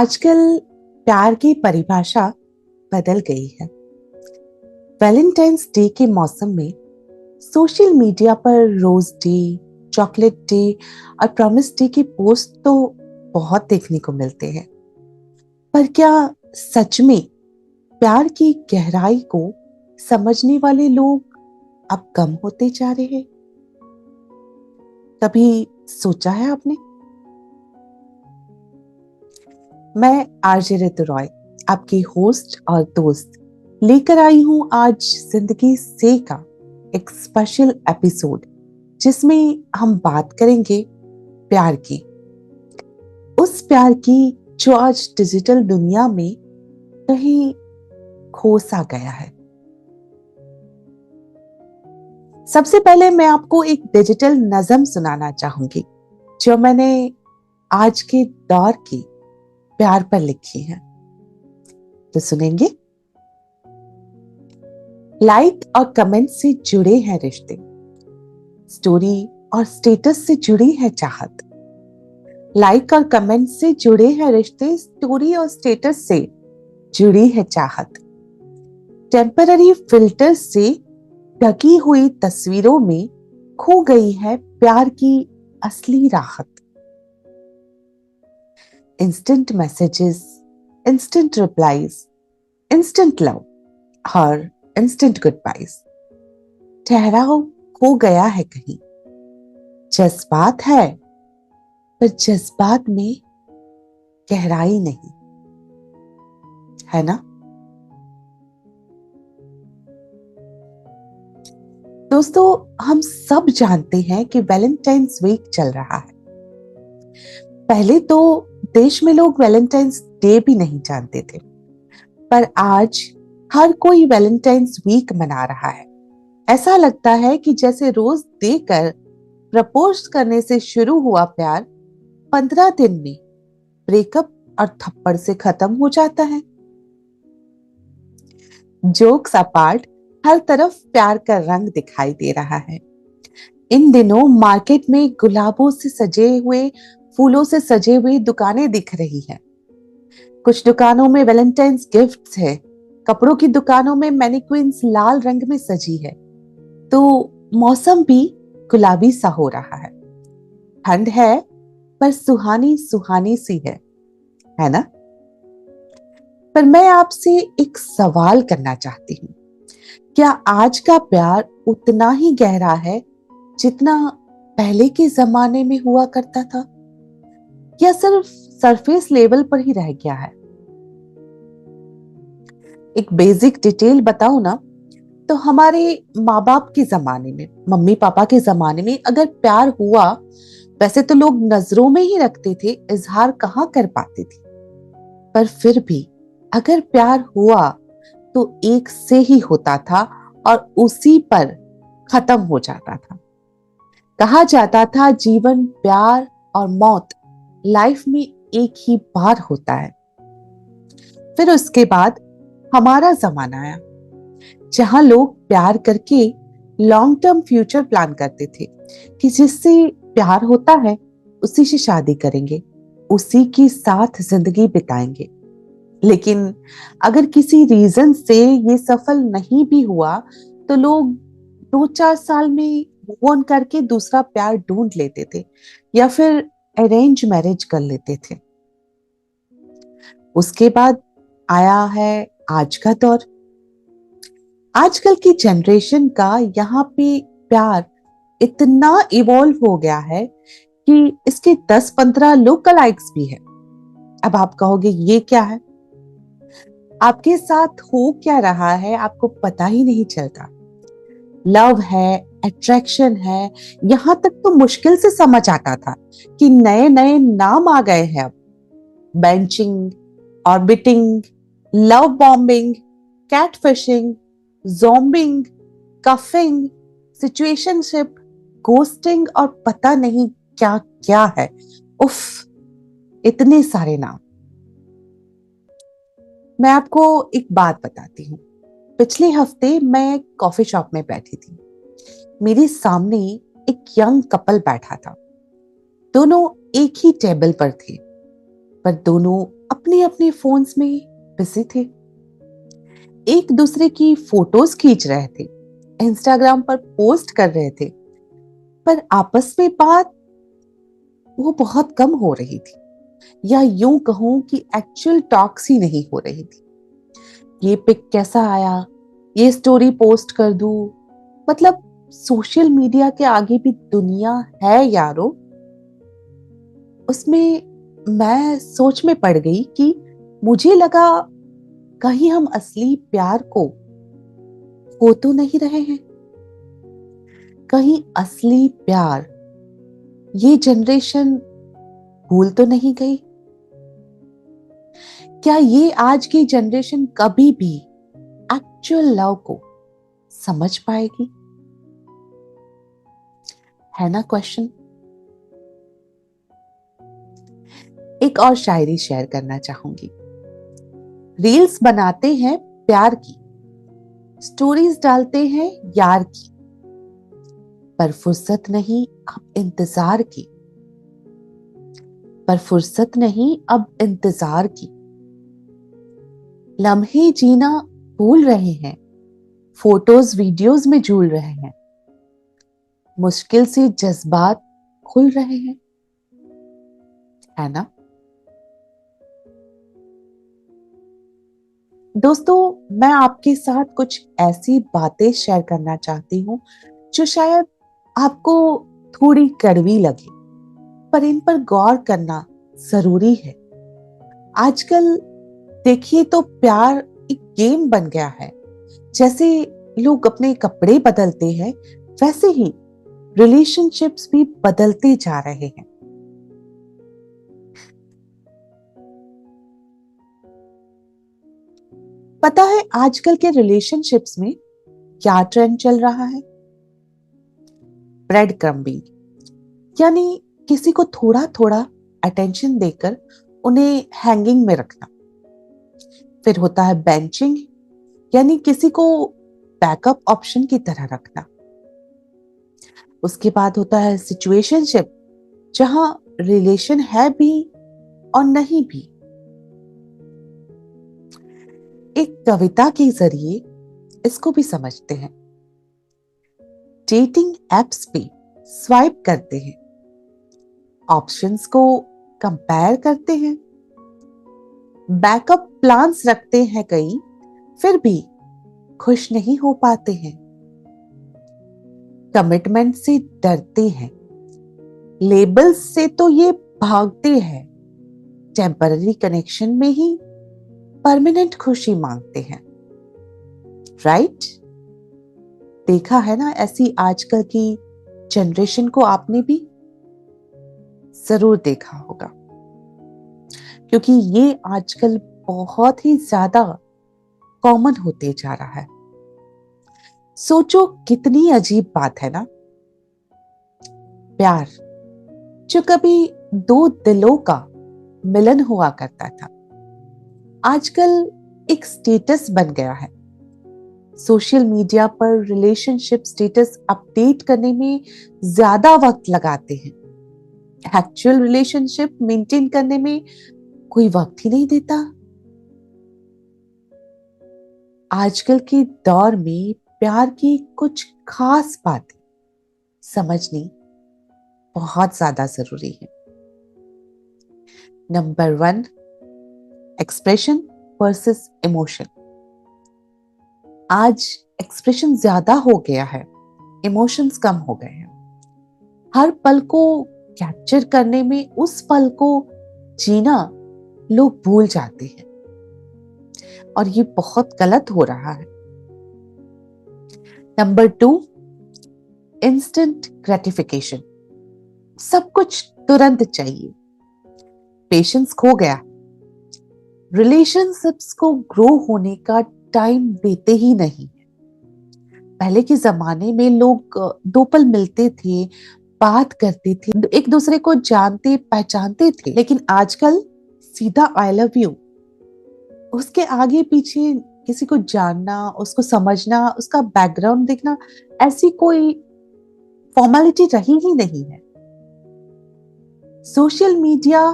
आजकल प्यार की परिभाषा बदल गई है। वैलेंटाइंस डे के मौसम में सोशल मीडिया पर रोज डे, चॉकलेट डे और प्रॉमिस डे के पोस्ट तो बहुत देखने को मिलते हैं। पर क्या सच में प्यार की गहराई को समझने वाले लोग अब कम होते जा रहे हैं? कभी सोचा है आपने? मैं आरजे ऋतु रॉय, आपकी होस्ट और दोस्त, लेकर आई हूं आज जिंदगी से का एक स्पेशल एपिसोड, जिसमें हम बात करेंगे प्यार की। उस प्यार की जो आज डिजिटल दुनिया में कहीं खो सा गया है। सबसे पहले मैं आपको एक डिजिटल नज़म सुनाना चाहूंगी जो मैंने आज के दौर की प्यार पर लिखी है। तो सुनेंगे। लाइक और कमेंट से जुड़े हैं रिश्ते, स्टोरी और स्टेटस से जुड़ी है चाहत। लाइक और कमेंट से जुड़े हैं रिश्ते, स्टोरी और स्टेटस से जुड़ी है चाहत। टेम्पररी फिल्टर से ढकी हुई तस्वीरों में खो गई है प्यार की असली राहत। Instant messages, instant replies, instant love और इंस्टेंट गुड बाइज। ठहराव खो गया है कहीं। जज्बात है पर जज्बात में गहराई नहीं, है ना? दोस्तों, हम सब जानते हैं कि वैलेंटाइंस वीक चल रहा है। पहले तो देश में लोग वैलेंटाइंस डे भी नहीं जानते थे, पर आज हर कोई वैलेंटाइंस वीक मना रहा है। ऐसा लगता है कि जैसे रोज देकर प्रपोज करने से शुरू हुआ प्यार 15 दिन में ब्रेकअप और थप्पड़ से खत्म हो जाता है। जोक्स अपार्ट, हर तरफ प्यार का रंग दिखाई दे रहा है। इन दिनों मार्केट में गुलाबों से सजे हुए, फूलों से सजे हुए दुकानें दिख रही हैं। कुछ दुकानों में वैलेंटाइंस गिफ्ट्स है, कपड़ों की दुकानों में मैनिक्विन्स लाल रंग में सजी है। तो मौसम भी गुलाबी सा हो रहा है। ठंड है पर सुहानी सुहानी सी है ना? पर मैं आपसे एक सवाल करना चाहती हूँ। क्या आज का प्यार उतना ही गहरा है जितना पहले के जमाने में हुआ करता था, या सिर्फ सरफेस लेवल पर ही रह गया है? एक बेसिक डिटेल बताओ ना, तो हमारे माँ बाप के जमाने में, मम्मी पापा के जमाने में अगर प्यार हुआ, वैसे तो लोग नजरों में ही रखते थे, इजहार कहाँ कर पाते थे, पर फिर भी अगर प्यार हुआ तो एक से ही होता था और उसी पर खत्म हो जाता था। कहा जाता था जीवन, प्यार और मौत लाइफ में एक ही बार होता है। फिर उसके बाद हमारा जमाना आया, जहां लोग प्यार करके लॉन्ग टर्म फ्यूचर प्लान करते थे कि जिससे प्यार होता है उसी से शादी करेंगे, उसी के साथ जिंदगी बिताएंगे। लेकिन अगर किसी रीजन से ये सफल नहीं भी हुआ तो लोग 2-4 साल में मूव ऑन करके दूसरा प्यार ढूंढ लेते थे या फिर अरेंज मैरिज कर लेते थे। उसके बाद आया है आज का दौर। आजकल की जनरेशन का यहाँ पे प्यार इतना इवॉल्व हो गया है कि इसके 10-15 लोकल लाइक्स भी है। अब आप कहोगे ये क्या है? आपके साथ हो क्या रहा है आपको पता ही नहीं चलता। लव है, अट्रैक्शन है, यहां तक तो मुश्किल से समझ आता था कि नए नए नाम आ गए हैं अब। Benching, orbiting, love bombing, catfishing, zombieing, cuffing, situationship, ghosting और पता नहीं क्या क्या है। उफ, इतने सारे नाम। मैं आपको एक बात बताती हूँ। पिछले हफ्ते मैं कॉफी शॉप में बैठी थी। मेरे सामने एक यंग कपल बैठा था। दोनों एक ही टेबल पर थे। पर दोनों अपने अपने फोन्स में बिजी थे। एक दूसरे की फोटोज खींच रहे थे, इंस्टाग्राम पर पोस्ट कर रहे थे, पर आपस में बात वो बहुत कम हो रही थी, या यूं कहूं कि एक्चुअल टॉक्स ही नहीं हो रही थी। ये पिक कैसा आया, ये स्टोरी पोस्ट कर दूं, मतलब सोशल मीडिया के आगे भी दुनिया है यारो। उसमें मैं सोच में पड़ गई कि मुझे लगा कहीं हम असली प्यार को खो तो नहीं रहे हैं। कहीं असली प्यार ये जनरेशन भूल तो नहीं गई। क्या ये आज की जनरेशन कभी भी एक्चुअल लव को समझ पाएगी? है ना क्वेश्चन। एक और शायरी शेयर करना चाहूंगी। रील्स बनाते हैं प्यार की, स्टोरीज डालते हैं यार की, पर फुर्सत नहीं अब इंतजार की। पर फुर्सत नहीं अब इंतजार की। लम्हे जीना भूल रहे हैं, फोटोज वीडियोस में झूल रहे हैं, मुश्किल से जज्बात खुल रहे हैं। है ना दोस्तों, मैं आपके साथ कुछ ऐसी बातें शेयर करना चाहती हूँ जो शायद आपको थोड़ी कड़वी लगे, पर इन पर गौर करना जरूरी है। आजकल देखिए तो प्यार एक गेम बन गया है। जैसे लोग अपने कपड़े बदलते हैं, वैसे ही रिलेशनशिप्स भी बदलते जा रहे हैं। पता है आजकल के रिलेशनशिप्स में क्या ट्रेंड चल रहा है? ब्रेड क्रम्बिंग, यानी किसी को थोड़ा थोड़ा अटेंशन देकर उन्हें हैंगिंग में रखना। फिर होता है बेंचिंग, यानी किसी को बैकअप ऑप्शन की तरह रखना। उसके बाद होता है सिचुएशनशिप, जहां रिलेशन है भी और नहीं भी। एक कविता के जरिए इसको भी समझते हैं। डेटिंग एप्स पे स्वाइप करते हैं, ऑप्शंस को कंपेयर करते हैं, बैकअप प्लान्स रखते हैं कई, फिर भी खुश नहीं हो पाते हैं। कमिटमेंट से डरते हैं, लेबल्स से तो ये भागते हैं, टेम्पररी कनेक्शन में ही परमानेंट खुशी मांगते हैं। राइट? देखा है ना ऐसी आजकल की जनरेशन को आपने भी जरूर देखा होगा, क्योंकि ये आजकल बहुत ही ज्यादा कॉमन होते जा रहा है। सोचो कितनी अजीब बात है ना। प्यार जो कभी दो दिलों का मिलन हुआ करता था, आजकल एक स्टेटस बन गया है। सोशल मीडिया पर रिलेशनशिप स्टेटस अपडेट करने में ज्यादा वक्त लगाते हैं, एक्चुअल रिलेशनशिप मेंटेन करने में कोई वक्त ही नहीं देता। आजकल के दौर में प्यार की कुछ खास बातें समझनी बहुत ज्यादा जरूरी है। Number 1, expression versus emotion. आज एक्सप्रेशन ज्यादा हो गया है, इमोशंस कम हो गए हैं। हर पल को कैप्चर करने में उस पल को जीना लोग भूल जाते हैं, और ये बहुत गलत हो रहा है। Number 2, instant gratification. सब कुछ तुरंत चाहिए, पेशेंस खो गया। रिलेशनशिप्स को ग्रो होने का टाइम देते ही नहीं। पहले के जमाने में लोग 2 पल मिलते थे, बात करते थे, एक दूसरे को जानते पहचानते थे। लेकिन आजकल सीधा आई लव यू, उसके आगे पीछे किसी को जानना, उसको समझना, उसका बैकग्राउंड देखना, ऐसी कोई फॉर्मेलिटी रही ही नहीं है। सोशल मीडिया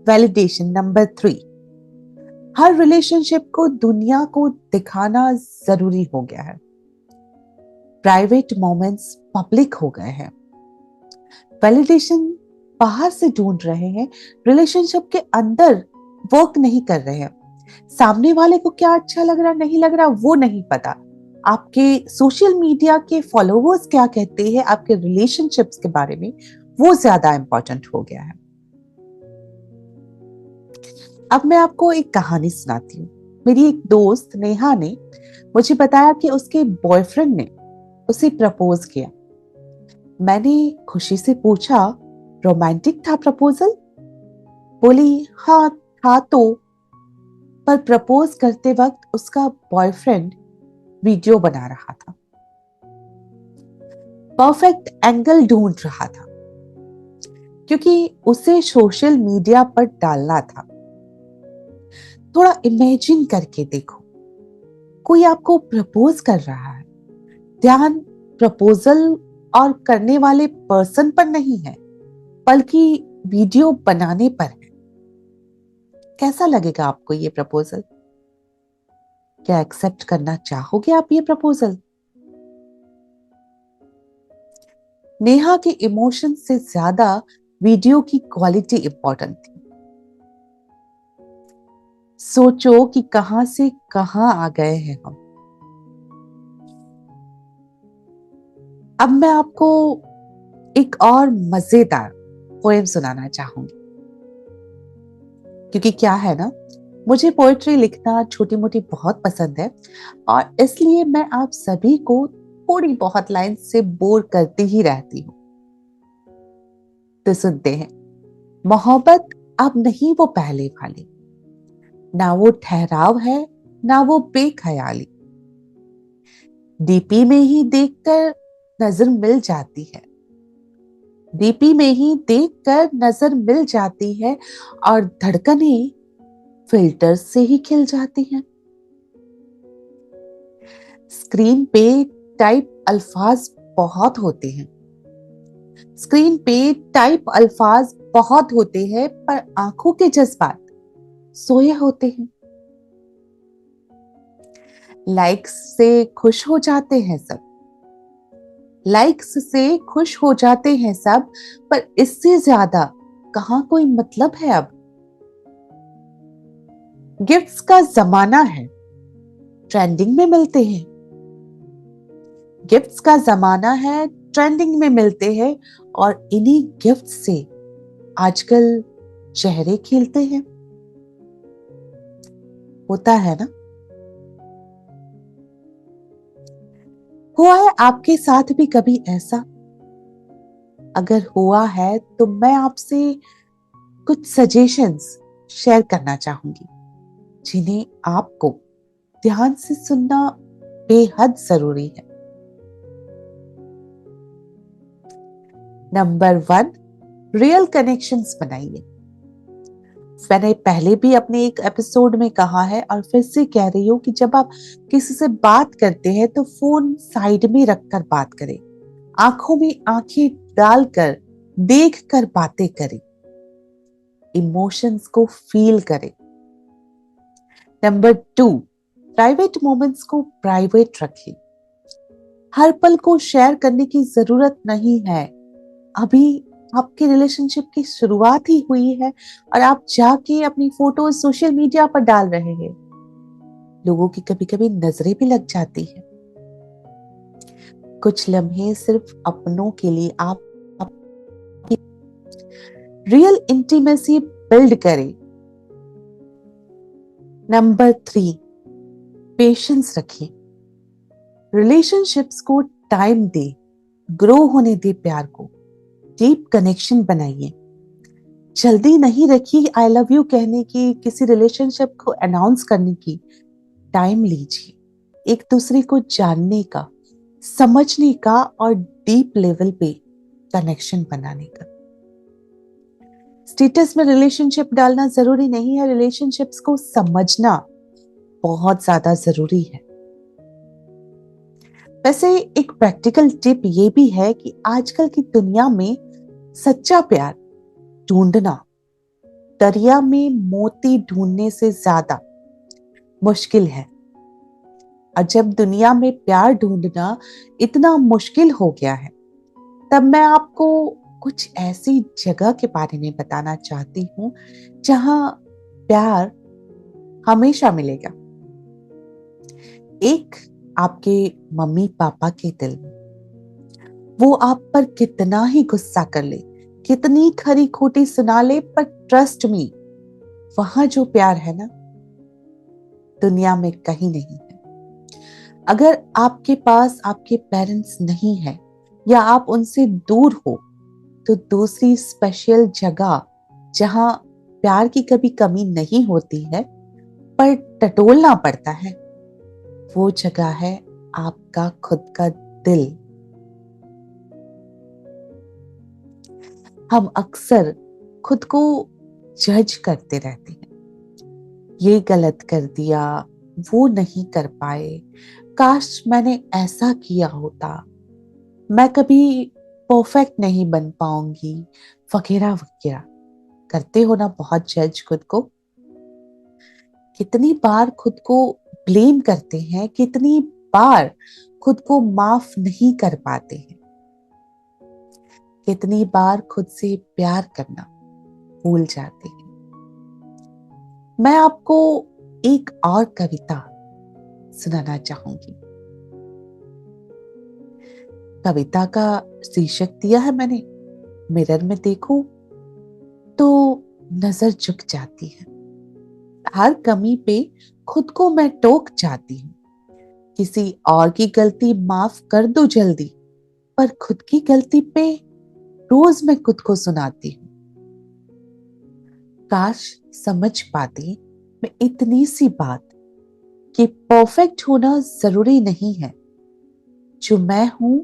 वैलिडेशन नंबर 3, हर रिलेशनशिप को दुनिया को दिखाना जरूरी हो गया है। प्राइवेट मोमेंट्स पब्लिक हो गए हैं। वैलिडेशन बाहर से ढूंढ रहे हैं, रिलेशनशिप के अंदर वर्क नहीं कर रहे हैं। सामने वाले को क्या अच्छा लग रहा नहीं लग रहा वो नहीं पता। आपके सोशल मीडिया के फॉलोवर्स क्या कहते हैं आपके रिलेशनशिप्स के बारे में, वो ज्यादा इंपॉर्टेंट हो गया है। अब मैं आपको एक कहानी सुनाती हूँ। मेरी एक दोस्त नेहा ने मुझे बताया कि उसके बॉयफ्रेंड ने उसे प्रपोज किया। मैंने खुशी से पूछा, रोमांटिक था प्रपोजल? बोली हाँ था तो, पर प्रपोज करते वक्त उसका बॉयफ्रेंड वीडियो बना रहा था, परफेक्ट एंगल ढूंढ रहा था, क्योंकि उसे सोशल मीडिया पर डालना था। थोड़ा इमेजिन करके देखो, कोई आपको प्रपोज कर रहा है, ध्यान प्रपोजल और करने वाले पर्सन पर नहीं है, बल्कि वीडियो बनाने पर है। कैसा लगेगा आपको ये प्रपोजल? क्या एक्सेप्ट करना चाहोगे आप ये प्रपोजल? नेहा के इमोशन से ज्यादा वीडियो की क्वालिटी इंपॉर्टेंट थी। सोचो कि कहां से कहां आ गए हैं हम। अब मैं आपको एक और मजेदार पोएम सुनाना चाहूंगी, क्योंकि क्या है ना, मुझे पोएट्री लिखना छोटी मोटी बहुत पसंद है, और इसलिए मैं आप सभी को थोड़ी बहुत लाइन से बोर करती ही रहती हूँ। तो सुनते हैं। मोहब्बत अब नहीं वो पहले वाली, ना वो ठहराव है ना वो बेख्याली, डीपी में ही देखकर नजर मिल जाती है, डीपी में ही देखकर नजर मिल जाती है, और धड़कने फिल्टर से ही खिल जाती हैं। स्क्रीन पे टाइप अल्फाज बहुत होते हैं, स्क्रीन पे टाइप अल्फाज बहुत होते हैं, पर आंखों के जज्बात सोए होते हैं। लाइक्स से खुश हो जाते हैं सब, लाइक्स से खुश हो जाते हैं सब, पर इससे ज्यादा कहां कोई मतलब है अब। गिफ्ट्स का जमाना है, ट्रेंडिंग में मिलते हैं, गिफ्ट्स का जमाना है, ट्रेंडिंग में मिलते हैं, और इन्हीं गिफ्ट से आजकल चेहरे खिलते हैं। होता है ना? हुआ है आपके साथ भी कभी ऐसा? अगर हुआ है तो मैं आपसे कुछ सजेशंस शेयर करना चाहूंगी, जिन्हें आपको ध्यान से सुनना बेहद जरूरी है। नंबर 1, रियल कनेक्शंस बनाइए। मैंने पहले भी अपने एक एपिसोड में कहा है और फिर से कह रही हूँ कि जब आप किसी से बात करते हैं तो फोन साइड में रखकर बात करें, आंखों में आंखें डालकर देखकर बातें करें, इमोशंस को फील करें। नंबर 2, प्राइवेट मोमेंट्स को प्राइवेट रखें। हर पल को शेयर करने की जरूरत नहीं है। अभी आपके रिलेशनशिप की शुरुआत ही हुई है और आप जाके अपनी फोटोज सोशल मीडिया पर डाल रहे हैं। लोगों की कभी कभी नजरें भी लग जाती है। कुछ लम्हे सिर्फ अपनों के लिए आप रियल इंटीमेसी बिल्ड करें। नंबर 3, पेशेंस रखें। रिलेशनशिप्स को टाइम दे, ग्रो होने दे प्यार को, डीप कनेक्शन बनाइए। जल्दी नहीं रखिए आई लव यू कहने की, किसी रिलेशनशिप को अनाउंस करने की। टाइम लीजिए एक दूसरे को जानने का, समझने का और डीप लेवल पे कनेक्शन बनाने का। स्टेटस में रिलेशनशिप डालना जरूरी नहीं है, रिलेशनशिप्स को समझना बहुत ज्यादा जरूरी है। वैसे एक प्रैक्टिकल टिप ये भी है कि आजकल की दुनिया में सच्चा प्यार ढूंढना दरिया में मोती ढूंढने से ज्यादा मुश्किल है। और जब दुनिया में प्यार ढूंढना इतना मुश्किल हो गया है, तब मैं आपको कुछ ऐसी जगह के बारे में बताना चाहती हूँ जहां प्यार हमेशा मिलेगा। एक, आपके मम्मी पापा के दिल में। वो आप पर कितना ही गुस्सा कर ले, कितनी खरी खोटी सुना ले, पर ट्रस्ट मी, वहां जो प्यार है ना, दुनिया में कहीं नहीं है। अगर आपके पास आपके पेरेंट्स नहीं है या आप उनसे दूर हो, तो दूसरी स्पेशल जगह जहां प्यार की कभी कमी नहीं होती है पर टटोलना पड़ता है, वो जगह है आपका खुद का दिल। हम अक्सर खुद को जज करते रहते हैं, ये गलत कर दिया, वो नहीं कर पाए, काश मैंने ऐसा किया होता, मैं कभी परफेक्ट नहीं बन पाऊंगी, वगैरह वगैरह। करते हो ना बहुत जज खुद को। कितनी बार खुद को ब्लेम करते हैं, कितनी बार खुद को माफ नहीं कर पाते हैं, कितनी बार खुद से प्यार करना भूल जाते हैं। मैं आपको एक और कविता सुनाना चाहूंगी। कविता का शीर्षक दिया है मैंने, मिरर में देखो तो नजर झुक जाती है। हर कमी पे खुद को मैं टोक जाती हूँ। किसी और की गलती माफ कर दो जल्दी, पर खुद की गलती पे रोज मैं खुद को सुनाती हूँ। काश समझ पाती मैं इतनी सी बात कि परफेक्ट होना जरूरी नहीं है। जो मैं हूं,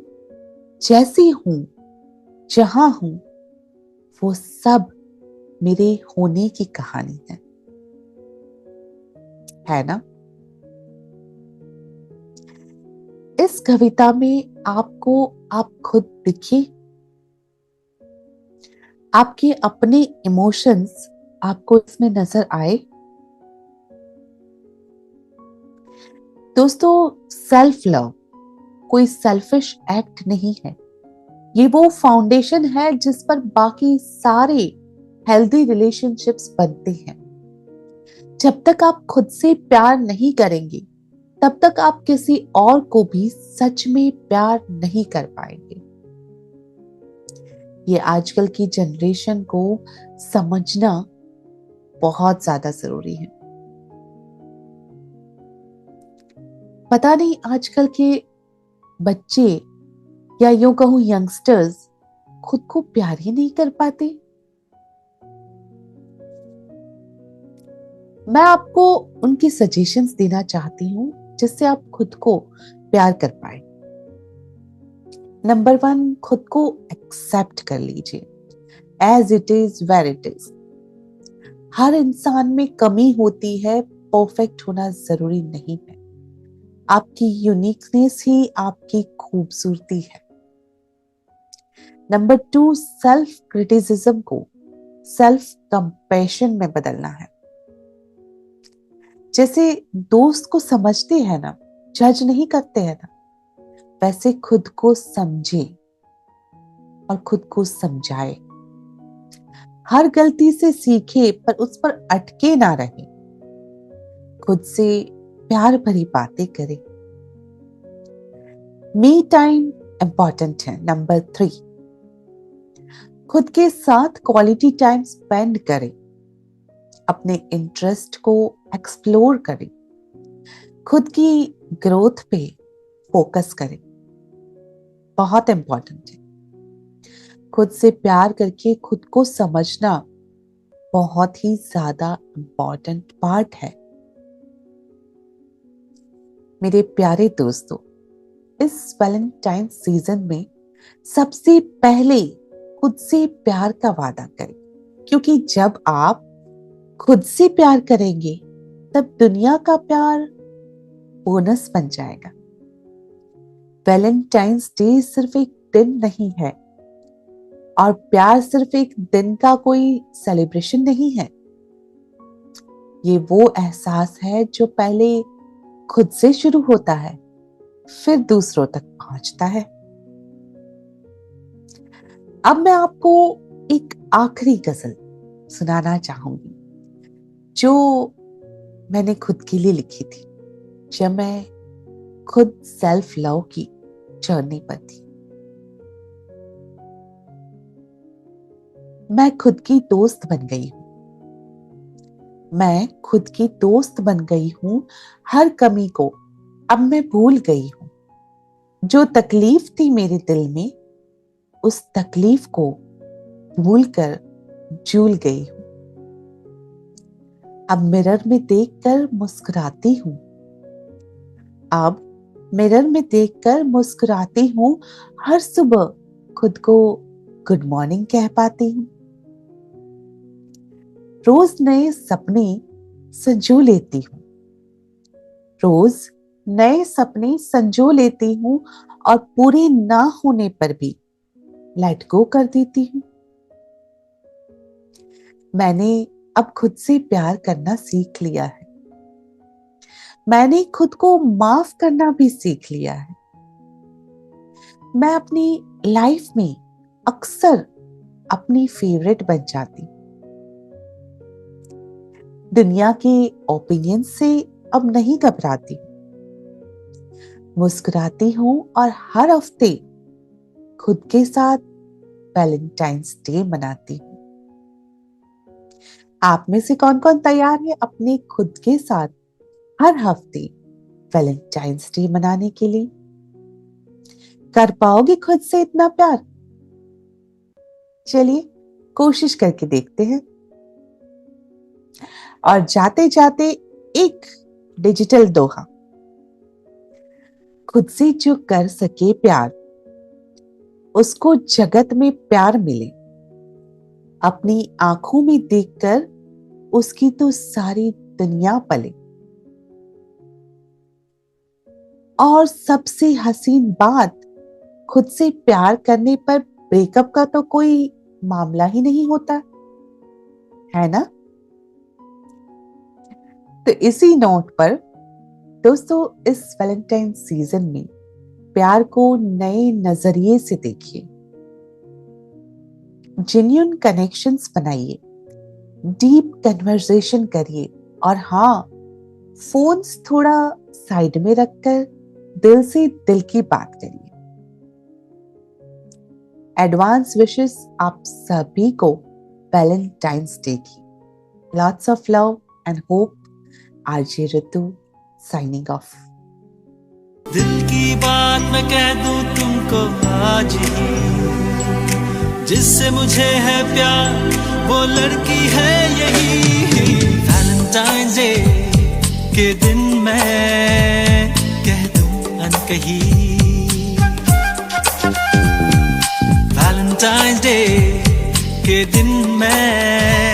जैसी हूं, जहां हूं, वो सब मेरे होने की कहानी है ना? इस कविता में आपको आप खुद दिखी, आपके अपने इमोशंस आपको इसमें नजर आए। दोस्तों, सेल्फ लव कोई सेल्फिश एक्ट नहीं है। ये वो फाउंडेशन है जिस पर बाकी सारे हेल्दी रिलेशनशिप्स बनते हैं। जब तक आप खुद से प्यार नहीं करेंगे, तब तक आप किसी और को भी सच में प्यार नहीं कर पाएंगे। ये आजकल की जनरेशन को समझना बहुत ज्यादा जरूरी है। पता नहीं आजकल के बच्चे या यूं कहूं यंगस्टर्स खुद को प्यार ही नहीं कर पाते। मैं आपको उनकी सजेशंस देना चाहती हूं जिससे आप खुद को प्यार कर पाए। नंबर 1, खुद को एक्सेप्ट कर लीजिए, as it is where it is. हर इंसान में कमी होती है, परफेक्ट होना जरूरी नहीं है। आपकी यूनिकनेस ही आपकी खूबसूरती है। नंबर 2, सेल्फ क्रिटिसिज्म को सेल्फ कंपैशन में बदलना है। जैसे दोस्त को समझते हैं ना, जज नहीं करते हैं ना, वैसे खुद को समझे और खुद को समझाए। हर गलती से सीखे पर उस पर अटके ना रहे। खुद से प्यार भरी बातें करें। मी टाइम इंपॉर्टेंट है। नंबर 3, खुद के साथ क्वालिटी टाइम स्पेंड करें। अपने इंटरेस्ट को एक्सप्लोर करें। खुद की ग्रोथ पे फोकस करें। बहुत इंपॉर्टेंट है। खुद से प्यार करके खुद को समझना बहुत ही ज्यादा इंपॉर्टेंट पार्ट है। मेरे प्यारे दोस्तों, इस वैलेंटाइन सीजन में सबसे पहले खुद से प्यार का वादा करें, क्योंकि जब आप खुद से प्यार करेंगे तब दुनिया का प्यार बोनस बन जाएगा। वैलेंटाइंस डे सिर्फ एक दिन नहीं है और प्यार सिर्फ एक दिन का कोई सेलिब्रेशन नहीं है। ये वो एहसास है जो पहले खुद से शुरू होता है, फिर दूसरों तक पहुंचता है। अब मैं आपको एक आखिरी गजल सुनाना चाहूंगी जो मैंने खुद के लिए लिखी थी जब मैं खुद सेल्फ लव की जर्नी पर थी। मैं खुद की दोस्त बन गई हूं। मैं खुद की दोस्त बन गई हूं। हर कमी को अब मैं भूल गई हूं। जो तकलीफ थी मेरे दिल में, उस तकलीफ को भूलकर झूल गई हूं। अब मिरर में देखकर मुस्कुराती हूं। अब मिरर में देखकर मुस्कुराती हूं। हर सुबह खुद को गुड मॉर्निंग कह पाती हूं। रोज नए सपने संजो लेती हूं। रोज नए सपने संजो लेती हूं और पूरे ना होने पर भी लेट गो कर देती हूं। मैंने अब खुद से प्यार करना सीख लिया है। मैंने खुद को माफ करना भी सीख लिया है। मैं अपनी लाइफ में अक्सर अपनी फेवरेट बन जाती। दुनिया के ओपिनियन से अब नहीं घबराती। मुस्कुराती हूं और हर हफ्ते खुद के साथ वैलेंटाइंस डे मनाती हूं। आप में से कौन कौन तैयार है अपने खुद के साथ हर हफ्ते वैलेंटाइंस डे मनाने के लिए? कर पाओगे खुद से इतना प्यार? चलिए कोशिश करके देखते हैं। और जाते जाते एक डिजिटल दोहा, खुद से जो कर सके प्यार, उसको जगत में प्यार मिले। अपनी आंखों में देखकर उसकी तो सारी दुनिया पले। और सबसे हसीन बात, खुद से प्यार करने पर ब्रेकअप का तो कोई मामला ही नहीं होता, है ना? तो इसी नोट पर दोस्तों, इस वैलेंटाइन सीजन में प्यार को नए नजरिए से देखिए। जेन्युइन कनेक्शंस बनाइए, डीप कन्वर्सेशन करिए और हाँ, फोन्स थोड़ा साइड में रखकर दिल से दिल की बात करिए। एडवांस विशेस आप सभी को वैलेंटाइंस डे की। Lots of love and hope. RJ Ritu signing off. दिल की बात मैं कह दूं तुमको आज ही, जिससे मुझे है प्यार वो लड़की है यही। वैलेंटाइन डे के दिन मैं कह दूं अनकही। वैलेंटाइन डे के दिन मैं